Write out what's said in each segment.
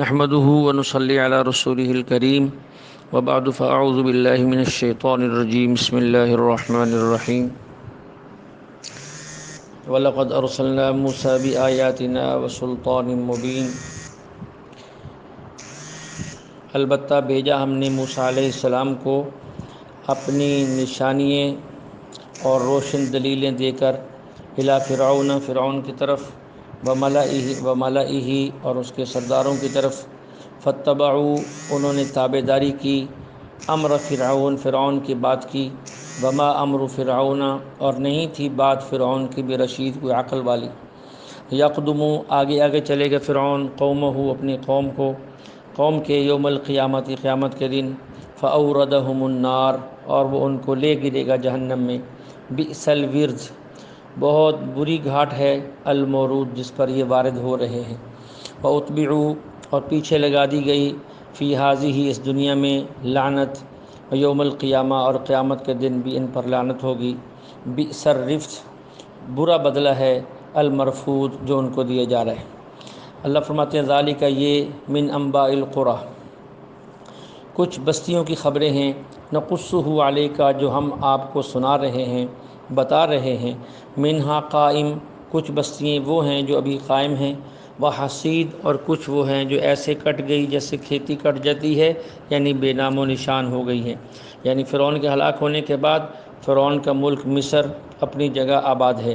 نحمده ونصلي على رسوله الكريم وبعد فأعوذ بالله من الشيطان الرجيم بسم الله الرحمن الرحيم ولقد أرسلنا موسى بآياتنا وسلطان مبين البتہ بھیجا ہم نے موسیٰ علیہ السلام کو اپنی نشانیاں اور روشن دلیلیں دے کر الی فرعون کی طرف وملئہ اور اس کے سرداروں کی طرف فاتبعوا انہوں نے تابعداری کی امر فرعون کی بات کی وما امر فرعون اور نہیں تھی بات فرعون کی برشید کوئی عقل والی یقدم آگے چلے گا فرعون قومہ اپنی قوم کے یوم القیامت قیامت کے دن فاوردہم النار اور وہ ان کو لے گرے گا جہنم میں بئس الورد بہت بری گھاٹ ہے المورود جس پر یہ وارد ہو رہے ہیں واتبعوا اور پیچھے لگا دی گئی فی ہذہ اس دنیا میں لعنت یوم القیامہ اور قیامت کے دن بھی ان پر لعنت ہوگی بئس الرفد برا بدلہ ہے المرفود جو ان کو دیے جا رہے ہیں۔ اللہ فرماتے ہیں ذالک یہ من انباء القری کچھ بستیوں کی خبریں ہیں نقصہ علیک جو ہم آپ کو سنا رہے ہیں بتا رہے ہیں منہا قائم کچھ بستیاں وہ ہیں جو ابھی قائم ہیں وحصید اور کچھ وہ ہیں جو ایسے کٹ گئی جیسے کھیتی کٹ جاتی ہے یعنی بے نام و نشان ہو گئی ہیں۔ یعنی فرعون کے ہلاک ہونے کے بعد فرعون کا ملک مصر اپنی جگہ آباد ہے،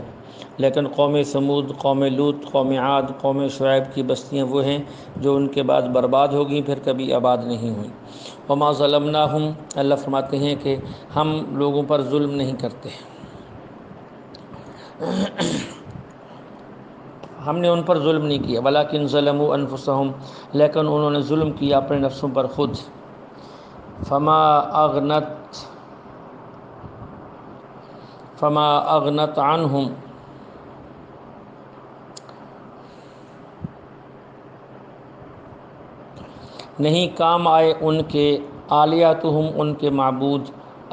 لیکن قوم ثمود قوم لوط قوم عاد قوم شعیب کی بستیاں وہ ہیں جو ان کے بعد برباد ہو گئیں پھر کبھی آباد نہیں ہوئیں۔ وما ظلمناہم اللہ فرماتے ہیں کہ ہم لوگوں پر ظلم نہیں کرتے، ہم نے ان پر ظلم نہیں کیا ولکن ظلموا انفسہم لیکن انہوں نے ظلم کیا اپنے نفسوں پر خود۔ فما اغنت عنہم نہیں کام آئے ان کے آلیاتہم ان کے معبود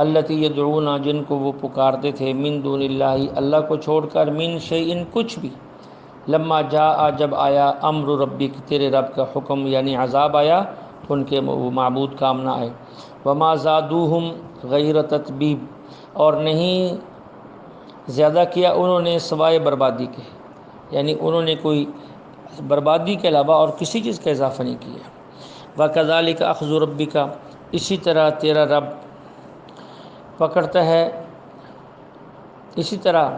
التی یدعون جن کو وہ پکارتے تھے من دون اللہ اللہ کو چھوڑ کر من شیء کچھ بھی لما جاء جب آیا امر ربک تیرے رب کا حکم یعنی عذاب آیا ان کے وہ معبود کام نہ آئے۔ وما زادوہم غیر تتبیب اور نہیں زیادہ کیا انہوں نے سوائے بربادی کے، یعنی انہوں نے کوئی بربادی کے علاوہ اور کسی چیز کا اضافہ نہیں کیا۔ وَكَذَلِكَ أَخْذُ رَبِّكَ اسی طرح تیرا رب پکڑتا ہے، اسی طرح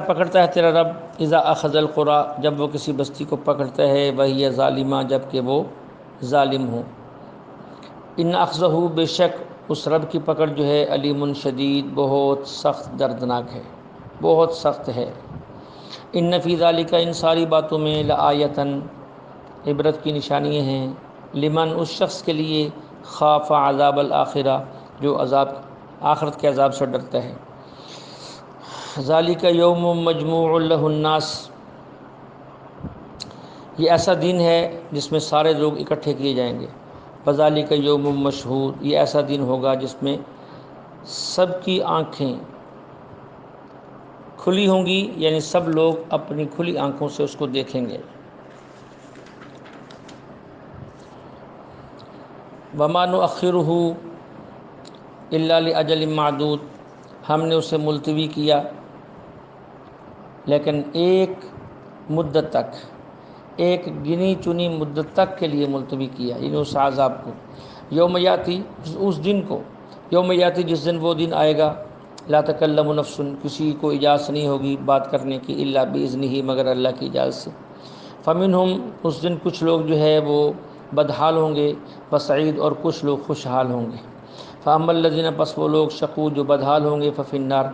پکڑتا ہے تیرا رب اذا اخذ القریٰ جب وہ کسی بستی کو پکڑتا ہے وہی ظالمہ جب کہ وہ ظالم ہو۔ ان اخذہ بے شک اس رب کی پکڑ جو ہے علیم شدید بہت سخت دردناک ہے، بہت سخت ہے۔ ان فی ذالک ان ساری باتوں میں لآیۃ عبرت کی نشانیاں ہیں لمن اس شخص کے لیے خاف عذاب الآخرہ جو آخرت کے عذاب سے ڈرتا ہے۔ ذالک یوم مجموع لہ الناس یہ ایسا دن ہے جس میں سارے لوگ اکٹھے کیے جائیں گے۔ وذالک یوم مشہود یہ ایسا دن ہوگا جس میں سب کی آنکھیں کھلی ہوں گی، یعنی سب لوگ اپنی کھلی آنکھوں سے اس کو دیکھیں گے۔ وما نؤخرہ الا لاجل معدود ہم نے اسے ملتوی کیا لیکن ایک مدت تک، ایک گنی چنی مدت تک کے لیے ملتوی کیا، یعنی اس عذاب کو۔ یوم یاتی اس دن کو، یوم یاتی جس دن وہ دن آئے گا لا تکلم نفس کسی کو اجازت نہیں ہوگی بات کرنے کی الا باذنہ مگر اللہ کی اجازت سے۔ فمنہم اس دن کچھ لوگ جو ہے وہ بدحال ہوں گے وسعید اور کچھ لوگ خوشحال ہوں گے۔ فاما الذین پس وہ لوگ شقو جو بدحال ہوں گے ففی النار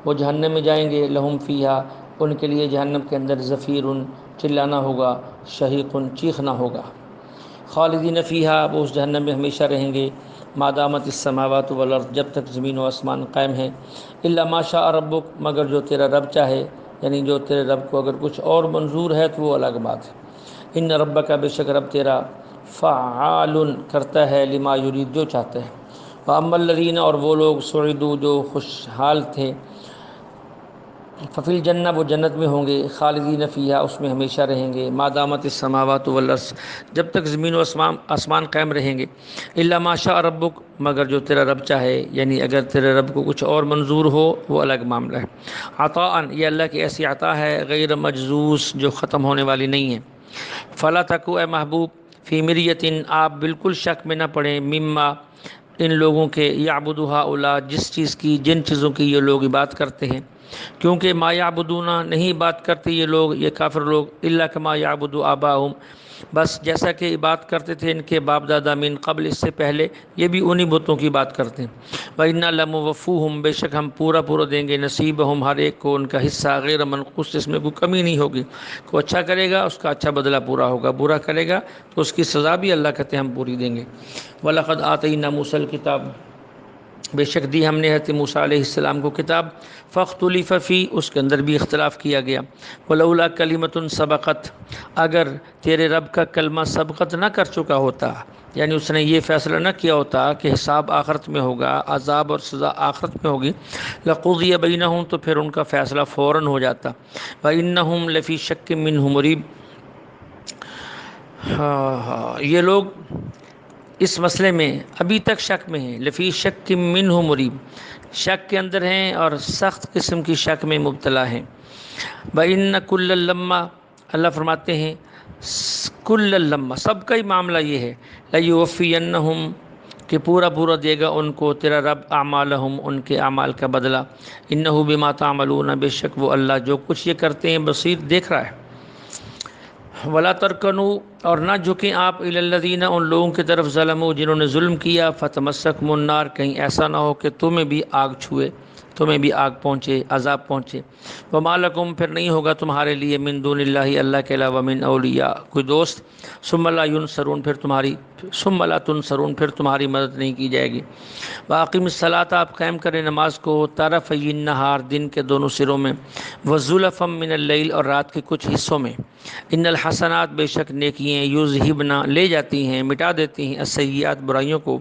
وہ جہنم میں جائیں گے، لہم فیہا ان کے لیے جہنم کے اندر زفیر چلانا ہوگا، شہیق چیخنا ہوگا۔ خالدین فیہا وہ اس جہنم میں ہمیشہ رہیں گے ما دامت السماوات والارض جب تک زمین و آسمان قائم ہیں، الا ما شاء ربک مگر جو تیرا رب چاہے، یعنی جو تیرے رب کو اگر کچھ اور منظور ہے تو وہ الگ بات ہے۔ ان ربک بے شک رب تیرا فعال کرتا ہے لما یرید جو چاہتا ہے۔ واما الذین اور وہ لوگ سعدوا جو خوشحال تھے ففی الجنہ وہ جنت میں ہوں گے، خالدین فیہا اس میں ہمیشہ رہیں گے، ما دامت السماوات والارض جب تک زمین و آسمان قائم رہیں گے، الا ما شاء ربک مگر جو تیرا رب چاہے، یعنی اگر تیرے رب کو کچھ اور منظور ہو وہ الگ معاملہ ہے۔ عطاء یہ اللہ کی ایسی عطا ہے غیر مجزوز جو ختم ہونے والی نہیں ہے۔ فلا تکو اے محبوب فی مریۃ آپ بالکل شک میں نہ پڑیں، مما ان لوگوں کے یعبدو ہؤلاء جس چیز کی جن چیزوں کی یہ لوگ عبادت کرتے ہیں، کیونکہ ما یعبدون نہیں بات کرتے یہ لوگ یہ کافر لوگ الا کما یعبد آباؤہم بس جیسا کہ عبادت کرتے تھے ان کے باپ دادا من قبل اس سے پہلے، یہ بھی انہی بتوں کی بات کرتے ہیں۔ وَإِنَّا لَمُوَفُّوهُم بے شک ہم پورا دیں گے نصیبہم ہر ایک کو ان کا حصہ غیر منقوص جس میں کوئی کمی نہیں ہوگی۔ کوئی اچھا کرے گا اس کا اچھا بدلہ پورا ہوگا، برا کرے گا تو اس کی سزا بھی اللہ کہتے ہیں ہم پوری دیں گے۔ وَلَقَدْ آتَيْنَا مُوسَى الْكِتَابَ بے شک دی ہم نے حضرت موسیٰ علیہ السلام کو کتاب، فاختلف فی اس کے اندر بھی اختلاف کیا گیا، ولولا کلمۃ سبقت اگر تیرے رب کا کلمہ سبقت نہ کر چکا ہوتا، یعنی اس نے یہ فیصلہ نہ کیا ہوتا کہ حساب آخرت میں ہوگا، عذاب اور سزا آخرت میں ہوگی، لقضی بینہم تو پھر ان کا فیصلہ فوراً ہو جاتا۔ وَإِنَّهُمْ لَفِي شَكٍّ مِّنْهُ مُرِيبٍ یہ لوگ اس مسئلے میں ابھی تک شک میں ہیں، لفی شک منہ مریب شک کے اندر ہیں اور سخت قسم کی شک میں مبتلا ہیں۔ بَإِنَّ كُلَّ لَمَّا اللہ فرماتے ہیں کل لمّا سب کا ہی معاملہ یہ ہے، لَيُوَفِّيَنَّهُمْ کہ پورا دے گا ان کو تیرا رب اعمالہم ان کے اعمال کا بدلہ، انہ بما تعملون بے شک وہ اللہ جو کچھ یہ کرتے ہیں بصیر دیکھ رہا ہے۔ ولا ترکنوا اور نہ جھکیں آپ الی الذین ان لوگوں کی طرف ظلموا جنہوں نے ظلم کیا، فتمسکم النار کہیں ایسا نہ ہو کہ تمہیں بھی آگ چھوئے، تمہیں بھی آگ پہنچے، عذاب پہنچے۔ وما لکم پھر نہیں ہوگا تمہارے لیے من دون اللہ اللہ کے علاوہ من اولیاء کوئی دوست، ثم لا ینصرون پھر تمہاری مدد نہیں کی جائے گی۔ واقم الصلاۃ آپ قائم کریں نماز کو طرفی النہار دن کے دونوں سروں میں، وزلفا من اللیل اور رات کے کچھ حصوں میں، ان الحسنات بے شک نیکیاں یذہبن لے جاتی ہیں مٹا دیتی ہیں السیئات برائیوں کو،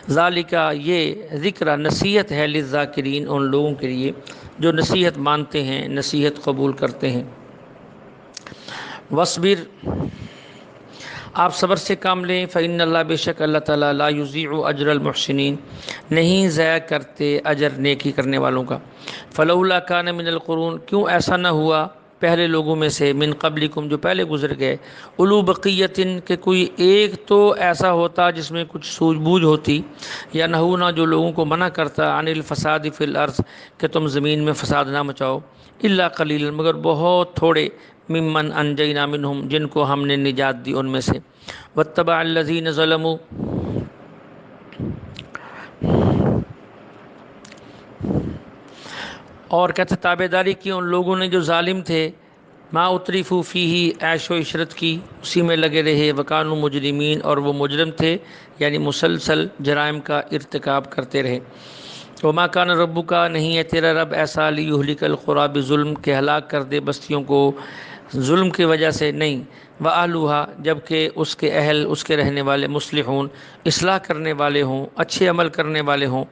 ذالک یہ ذکر نصیحت ہے للذاکرین ان لوگوں کے لیے جو نصیحت مانتے ہیں نصیحت قبول کرتے ہیں۔ وصبر آپ صبر سے کام لیں، فإن اللہ بے شک اللہ تعالیٰ لا یضیع اجر المحسنین نہیں ضائع کرتے اجر نیکی کرنے والوں کا۔ فلولا کان من القرون کیوں ایسا نہ ہوا پہلے لوگوں میں سے، من قبلکم جو پہلے گزر گئے، اولو بقیتن کہ کوئی ایک تو ایسا ہوتا جس میں کچھ سوجھ بوجھ ہوتی، یا نہونا جو لوگوں کو منع کرتا عن الفساد فی الارض کہ تم زمین میں فساد نہ مچاؤ، الا قلیلا مگر بہت تھوڑے، ممن انجینا منہم جن کو ہم نے نجات دی ان میں سے، واتبع الذین ظلموا اور کہتے تابع داری کی ان لوگوں نے جو ظالم تھے، ما اترفوا فیہ عیش و عشرت کی اسی میں لگے رہے، وکانوا مجرمین اور وہ مجرم تھے یعنی مسلسل جرائم کا ارتکاب کرتے رہے۔ وما کان ربک نہیں ہے تیرا رب ایسا لیہلک القری بظلم کہ ہلاک کر دے بستیوں کو ظلم کی وجہ سے، نہیں، وَأَهْلُهَا جبکہ اس کے اہل اس کے رہنے والے مصلحون اصلاح کرنے والے ہوں اچھے عمل کرنے والے ہوں،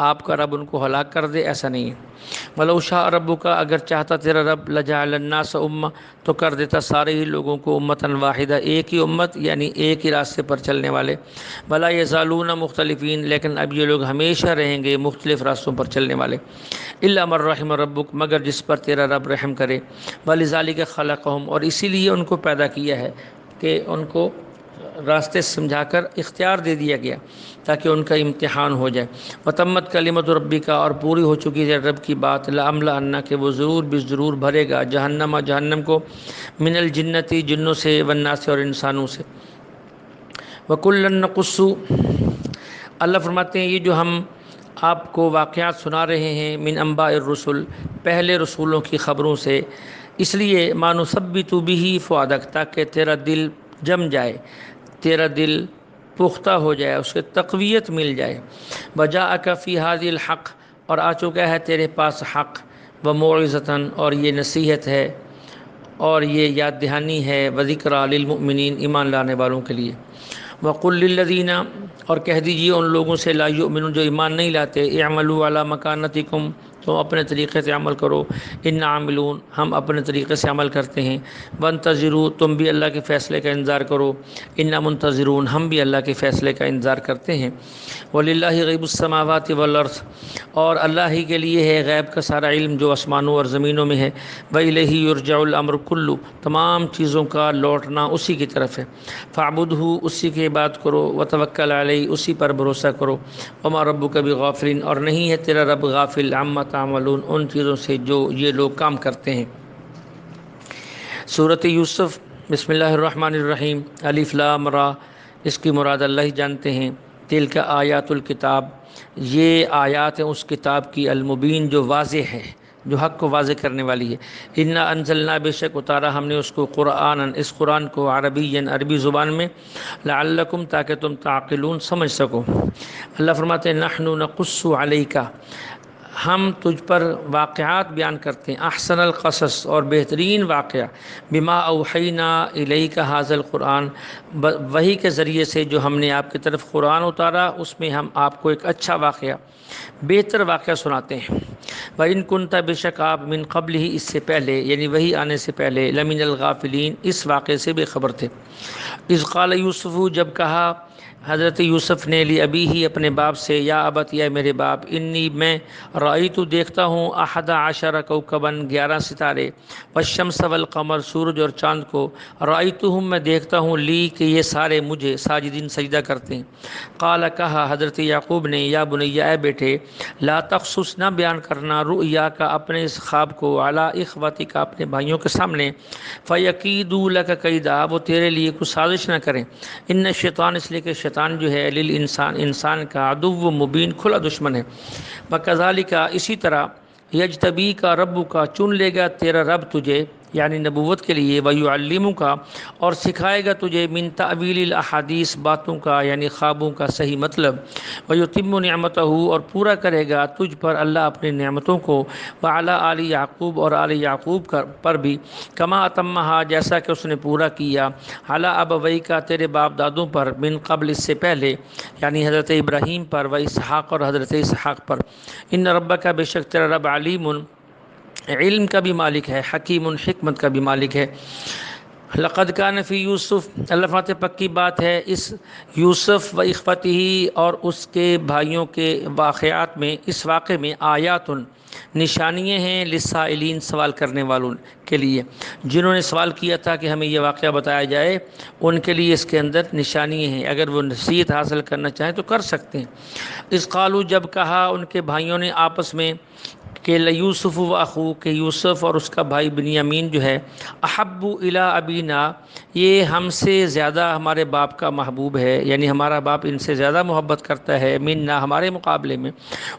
آپ کا رب ان کو ہلاک کر دے ایسا نہیں ہے۔ وَلَوْ شَاءَ رَبُّكَ اگر چاہتا تیرا رب لَجَعَلَ النَّاسَ أُمَّةً تو کر دیتا سارے ہی لوگوں کو امتاً واحدہ ایک ہی امت یعنی ایک ہی راستے پر چلنے والے، وَلَا يَزَالُونَ مُخْتَلِفِينَ لیکن اب یہ لوگ ہمیشہ رہیں گے مختلف راستوں پر چلنے والے، إِلَّا مَن رَحِمَ رَبُّكَ مگر جس پر تیرا رب رحم کرے، وَلِذَلِكَ خَلَقَهُمْ اور اسی لیے ان کو پیدا کیا ہے کہ ان کو راستے سمجھا کر اختیار دے دیا گیا تاکہ ان کا امتحان ہو جائے۔ وتمت کلمت ربک اور پوری ہو چکی ہے رب کی بات، لأملأن کہ وہ ضرور بھرے گا جہنم کو، من الجنتی جنوں سے، والناس اور انسانوں سے۔ وکلا نقص اللہ فرماتے ہیں یہ جو ہم آپ کو واقعات سنا رہے ہیں من انباء الرسل پہلے رسولوں کی خبروں سے، اس لیے ما نثبت به فؤادک تاکہ تیرا دل جم جائے، تیرا دل پختہ ہو جائے، اس کے تقویت مل جائے۔ وجاءک فی ھذہ الحق اور آ چکا ہے تیرے پاس حق، وموعظۃ اور یہ نصیحت ہے اور یہ یاد دہانی ہے، وذکریٰ للمؤمنین ایمان لانے والوں کے لیے۔ وقل للذین اور کہہ دیجیے ان لوگوں سے لا یؤمنون جو ایمان نہیں لاتے، اعملوا علی مکانتکم تم اپنے طریقے سے عمل کرو، ان عاملون ہم اپنے طریقے سے عمل کرتے ہیں، وانتظروا تم بھی اللہ کے فیصلے کا انتظار کرو، ان منتظرون ہم بھی اللہ کے فیصلے کا انتظار کرتے ہیں۔ وللہ غیب السماوات والارض اور اللہ ہی کے لیے ہے غیب کا سارا علم جو آسمانوں اور زمینوں میں ہے، وإلیہ یرجع الامر کلو تمام چیزوں کا لوٹنا اسی کی طرف ہے، فاعبدہ اسی کی عبادت کرو، وتوکل علیہ اسی پر بھروسہ کرو، وما ربک بغافل اور نہیں ہے تیرا رب غافل عما تعملون ان چیزوں سے جو یہ لوگ کام کرتے ہیں۔ سورۃ یوسف بسم اللہ الرحمن الرحیم، الف لام را اس کی مراد اللہ ہی جانتے ہیں، تلک آیات الکتاب یہ آیات ہیں اس کتاب کی، المبین جو واضح ہے، جو حق کو واضح کرنے والی ہے، انا انزلنا بے شک اتارا ہم نے اس کو قرآن اس قرآن کو عربی عربی زبان میں، لعلکم تاکہ تم تعقلون سمجھ سکو۔ اللہ فرماتے ہیں نحن نقص علیک ہم تجھ پر واقعات بیان کرتے ہیں، احسن القصص اور بہترین واقعہ، بما اوحینا الیک ھذا القرآن وحی کے ذریعے سے جو ہم نے آپ کی طرف قرآن اتارا اس میں ہم آپ کو ایک اچھا واقعہ بہتر واقعہ سناتے ہیں۔ وَإِن كُنْتَ بے شک آپ من قبل ہی اس سے پہلے یعنی وہی آنے سے پہلے لمن الغافلین اس واقعے سے بے خبر تھے۔ اذ قال یوسف جب کہا حضرت یوسف نے لی ابی ہی اپنے باپ سے، یا ابت یا میرے باپ، انی میں رأیت دیکھتا ہوں 11 کوکبا 11 ستارے، والشمس والقمر سورج اور چاند کو، رأیتہم میں دیکھتا ہوں لی کہ یہ سارے مجھے ساجدین سجدہ کرتے ہیں۔ قال کہا حضرت یعقوب نے یا بنی اے بیٹے، لا تقصص نہ بیان کرنا رؤیا کا اپنے اس خواب کو، علی اخوتک کا اپنے بھائیوں کے سامنے، فیکیدوا لک کیدا وہ تیرے لیے کچھ سازش نہ کریں، ان شیطان اس لیے کہ شیطان جو ہے للانسان انسان کا عدو مبین کھلا دشمن ہے، وکذالک اسی طرح یجتبی کا رب کا چن لے گا تیرا رب تجھے یعنی نبوت کے لیے، ویعلمک اور سکھائے گا تجھے من تأویل الاحادیث باتوں کا یعنی خوابوں کا صحیح مطلب، ویتم نعمتہ اور پورا کرے گا تجھ پر اللہ اپنی نعمتوں کو، وعلی آل یعقوب اور آل یعقوب پر بھی، کما اتمہا جیسا کہ اس نے پورا کیا، علی ابویک کا تیرے باپ دادوں پر، من قبل اس سے پہلے یعنی حضرت ابراہیم پر، و اسحاق اور حضرت اسحاق پر، ان ربک بے شک تیرا رب علیم علم کا بھی مالک ہے، حکیم حکمت کا بھی مالک ہے۔ لقد کان فی یوسف اللہ فرماتے پکی بات ہے اس یوسف و اخوتہ اور اس کے بھائیوں کے واقعات میں، اس واقعے میں آیات نشانیاں ہیں للسائلین سوال کرنے والوں کے لیے، جنہوں نے سوال کیا تھا کہ ہمیں یہ واقعہ بتایا جائے ان کے لیے اس کے اندر نشانیاں ہیں، اگر وہ نصیحت حاصل کرنا چاہیں تو کر سکتے ہیں۔ اذ قالوا جب کہا ان کے بھائیوں نے آپس میں کہ لیوسف و اخو کہ یوسف اور اس کا بھائی بنیامین جو ہے، احب الی ابینا یہ ہم سے زیادہ ہمارے باپ کا محبوب ہے، یعنی ہمارا باپ ان سے زیادہ محبت کرتا ہے، منا ہمارے مقابلے میں،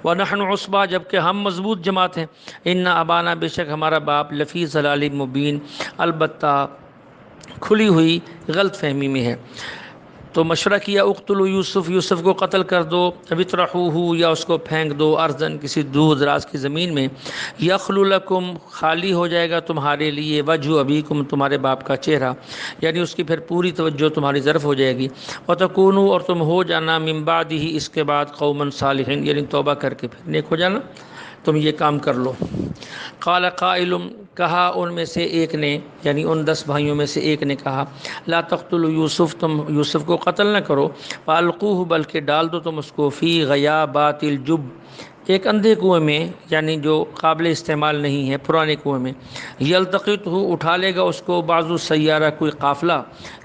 ونحن عصبہ جبکہ ہم مضبوط جماعت ہیں، ان ابانا بے شک ہمارا باپ لفی ضلال مبین البتہ کھلی ہوئی غلط فہمی میں ہے۔ تو مشورہ کیا اقتلوا یوسف یوسف کو قتل کر دو، اطرحوہ یا اس کو پھینک دو، ارضن کسی دور دراز کی زمین میں، یخلو لکم خالی ہو جائے گا تمہارے لیے، وجہ ابیکم تمہارے باپ کا چہرہ، یعنی اس کی پھر پوری توجہ تمہاری طرف ہو جائے گی، وتکونوا اور تم ہو جانا من بعدہ اس کے بعد قوما صالحین یعنی توبہ کر کے پھر نیک ہو جانا، تم یہ کام کر لو۔ قال قائل کہا ان میں سے ایک نے یعنی ان 10 بھائیوں میں سے ایک نے کہا، لا تقتلوا یوسف تم یوسف کو قتل نہ کرو، فالقوہ بلکہ ڈال دو تم اس کو، فی غیابات الجب ایک اندھے کنویں میں یعنی جو قابل استعمال نہیں ہے پرانے کنویں میں، یلتقطہ اٹھا لے گا اس کو بعض السیارہ کوئی قافلہ،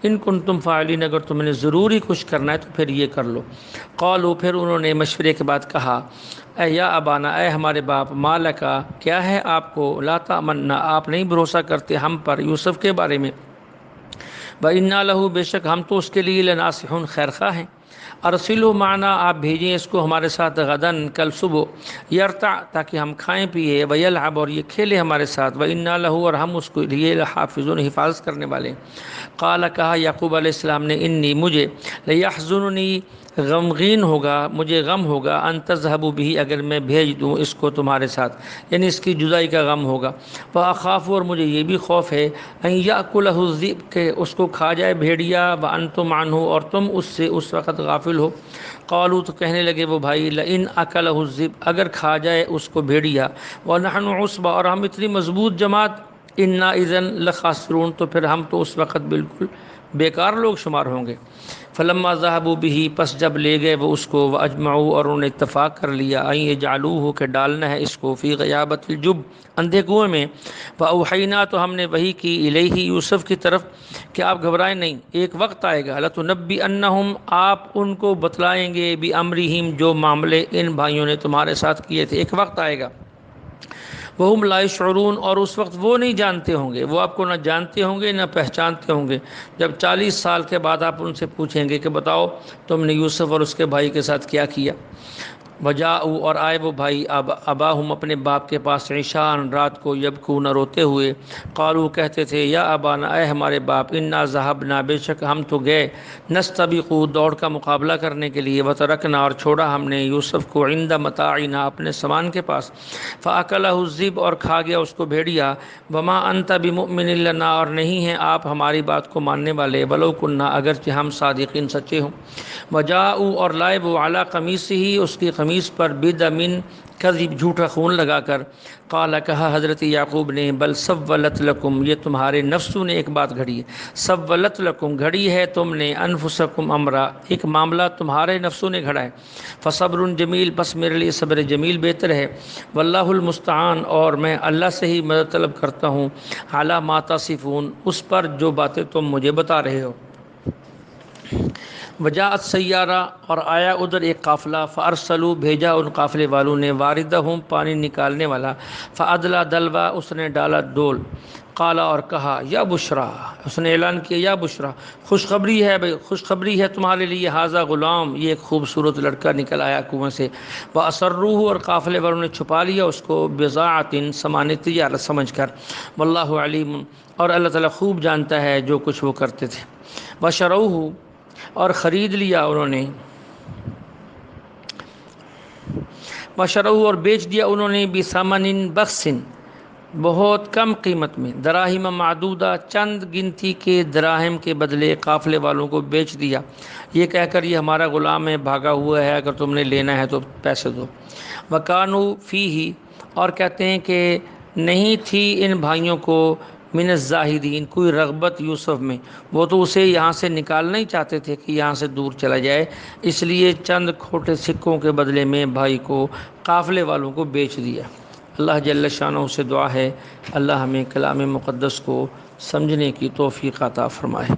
ان کنتم فاعلین اگر تم نے ضروری کچھ کرنا ہے تو پھر یہ کر لو۔ قالوا پھر انہوں نے مشورے کے بعد کہا، اے یا ابانا اے ہمارے باپ، مالکا کیا ہے آپ کو، لا تأمنا آپ نہیں بھروسہ کرتے ہم پر یوسف کے بارے میں، وَإِنَّا لَهُ بے شک ہم تو اس کے لیے لناصحون خیر خواہ ہیں، ارسلوا معنا آپ بھیجیں اس کو ہمارے ساتھ غدن کل صبح، یرتع تاکہ ہم کھائیں پیئے، ویلعب اور یہ کھیلے ہمارے ساتھ، وَإِنَّا لَهُ اور ہم اس کو لیے لحافظون حفاظت کرنے والے ہیں۔ قال کہا یعقوب علیہ السلام نے، انی مجھے لیحزننی غمگین ہوگا، مجھے غم ہوگا، ان تذهبوا به، اگر میں بھیج دوں اس کو تمہارے ساتھ، یعنی اس کی جدائی کا غم ہوگا۔ فاخاف، اور مجھے یہ بھی خوف ہے، ان یاکلہ الذئب، کہ اس کو کھا جائے بھیڑیا، وانتم عنہ، اور تم اس سے اس وقت غافل ہو۔ قالوا، تو کہنے لگے وہ بھائی، لئن اکلہ الذئب، اگر کھا جائے اس کو بھیڑیا، ونحن عصبہ، اور ہم اتنی مضبوط جماعت، انا اذا لخاسرون، تو پھر ہم تو اس وقت بالکل بیکار لوگ شمار ہوں گے۔ فلما ذهبوا به، پس جب لے گئے وہ اس کو، واجمعوا، اور انہوں نے اتفاق کر لیا، ان یجعلوہ، کہ ڈالنا ہے اس کو، فی غیابۃ الجب، اندھے کنویں میں، فاوحینا، تو ہم نے وحی کی، الیہ، یوسف کی طرف، کہ آپ گھبرائیں نہیں، ایک وقت آئے گا، لتنبئنہم، آپ ان کو بتلائیں گے، بامرہم، جو معاملے ان بھائیوں نے تمہارے ساتھ کیے تھے، ایک وقت آئے گا، وہم لا یشعرون، اور اس وقت وہ نہیں جانتے ہوں گے، وہ آپ کو نہ جانتے ہوں گے نہ پہچانتے ہوں گے۔ جب 40 سال کے بعد آپ ان سے پوچھیں گے کہ بتاؤ تم نے یوسف اور اس کے بھائی کے ساتھ کیا کیا۔ وجاؤ، اور آئے وہ بھائی، اباہم، اپنے باپ کے پاس، عشاءً، رات کو، یبکون، روتے ہوئے، قالوا، کہتے تھے، یا ابانا، اے ہمارے باپ، انا ذهبنا، بے شک ہم تو گئے، نستبق، دوڑ کا مقابلہ کرنے کے لیے، وترکنا، اور چھوڑا ہم نے یوسف کو، عند متاعنا، اپنے سامان کے پاس، فاکلہ الذئب، اور کھا گیا اس کو بھیڑیا، وما انت بمؤمن لنا، اور نہیں ہیں آپ ہماری بات کو ماننے والے، ولو کنا، اگرچہ ہم صادقین، سچے ہوں۔ وجاؤ، اور لائے وہ، علی قمیصہ، اس کی قمیص پر، بدم کذب، جھوٹا خون لگا کر، قال، کہا حضرت یعقوب نے، بل سولت لکم، یہ تمہارے نفسوں نے ایک بات گھڑی ہے، سولت لکم، گھڑی ہے تم نے، انفسکم امرا، ایک معاملہ تمہارے نفسوں نے گھڑا ہے، فصبر جمیل، بس میرے لیے صبر جمیل بہتر ہے، واللہ المستعان، اور میں اللہ سے ہی مدد طلب کرتا ہوں، علی ما تصفون، اس پر جو باتیں تم مجھے بتا رہے ہو۔ وجاءت سیارہ، اور آیا ادھر ایک قافلہ، فارسلوا، بھیجا ان قافلے والوں نے، واردہم، پانی نکالنے والا، فادلا دلوا، اس نے ڈالا ڈول، قالا، اور کہا، یا بشرا، اس نے اعلان کیا، یا بشرا، خوشخبری ہے بھائی، خوشخبری ہے تمہارے لیے، ھذا غلام، یہ ایک خوبصورت لڑکا نکل آیا کنویں سے، واسروہ، اور قافلے والوں نے چھپا لیا اس کو، بضاعۃ، سامان تجارت سمجھ کر، واللہ علیم، اور اللہ تعالیٰ خوب جانتا ہے جو کچھ وہ کرتے تھے، وشروہ، اور خرید لیا انہوں نے، وشروہ، اور بیچ دیا انہوں نے، بثمن بخس، بہت کم قیمت میں، دراہم معدودہ، چند گنتی کے دراہم کے بدلے، قافلے والوں کو بیچ دیا، یہ کہہ کر یہ ہمارا غلام ہے، بھاگا ہوا ہے، اگر تم نے لینا ہے تو پیسے دو۔ وکانوا فیہ، اور کہتے ہیں کہ نہیں تھی ان بھائیوں کو، من الزاہدین، کوئی رغبت یوسف میں، وہ تو اسے یہاں سے نکالنا ہی چاہتے تھے کہ یہاں سے دور چلا جائے، اس لیے چند کھوٹے سکوں کے بدلے میں بھائی کو، قافلے والوں کو بیچ دیا۔ اللہ جل شانہ سے دعا ہے، اللہ ہمیں کلام مقدس کو سمجھنے کی توفیق عطا فرمائے۔